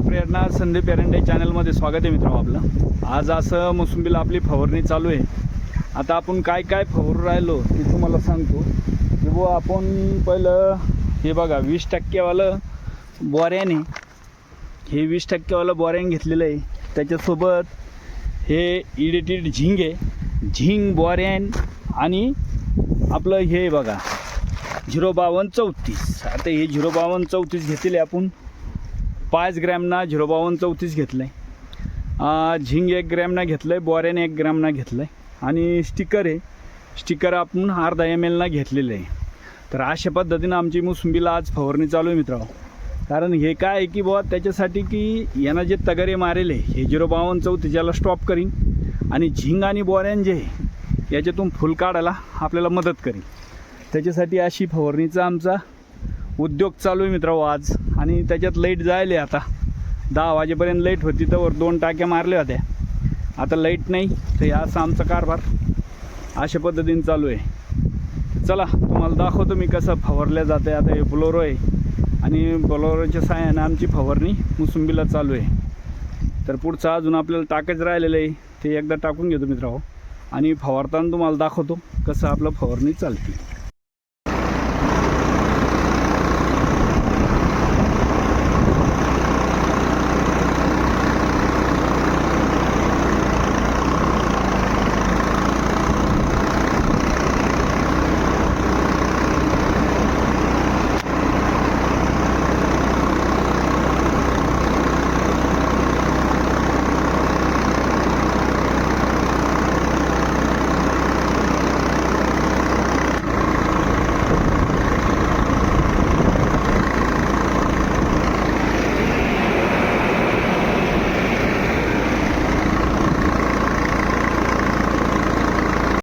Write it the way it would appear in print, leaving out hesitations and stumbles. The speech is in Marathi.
प्रेरणा संदीप एरंडे चॅनलमध्ये स्वागत आहे मित्रांनो आपलं। आज असं मोसंबीला आपली फवारणी चालू आहे। आता आपण काय काय फवारू राहिलो ते तुम्हाला सांगतो की बुवा आपण पहिलं हे बघा 20% वालं बोऱ्याने हे 20% वालं बोऱ्याने घेतलेलं आहे। त्याच्यासोबत हे इडिटेड झिंग आहे, झिंग बोऱ्यान आणि आपलं हे बघा 05234। आता हे 05234 घेतलेले आपण 5 ग्रॅमना 05234 घेतलं आहे। झिंग 1 ग्रॅमना घेतलं आहे, बोऱ्याने 1 ग्रॅमना घेतलं आहे आणि स्टिकर आहे, स्टिकर आपण अर्धा ml ना घेतलेलं आहे। तर अशा पद्धतीनं आमची मोसंबीला आज फवारणी चालू आहे मित्रांनो। कारण हे काय आहे की बुवा त्याच्यासाठी की यांना जे तगरे मारेले हे 05234 याला स्टॉप करीन आणि झिंग आणि बोऱ्यान जे याच्यातून फुल काढायला आपल्याला मदत करेल। त्याच्यासाठी अशी फवारणीचा आमचा उद्योग चालू आहे मित्रांनो आज। आणि त्याच्यात लाईट जायले, आता 10 वाजेपर्यंत लाईट होती तर 2 टाक्या मारल्या होत्या, आता लाईट नाही तर असा आमचा कारभार अशा पद्धतीने चालू आहे। चला तुम्हाला दाखवतो मी कसं फवारल्या जाते। आता हे ब्लोरो आहे आणि ब्लोरोच्या साहाय्याने आमची फवारणी मोसंबीला चालू आहे। तर पुढचं अजून आपल्याला टाकायचं राहिलेलं आहे, ते एकदा टाकून घेतो मित्रांनो आणि फवारताना तुम्हाला दाखवतो कसं आपलं फवारणी चालते।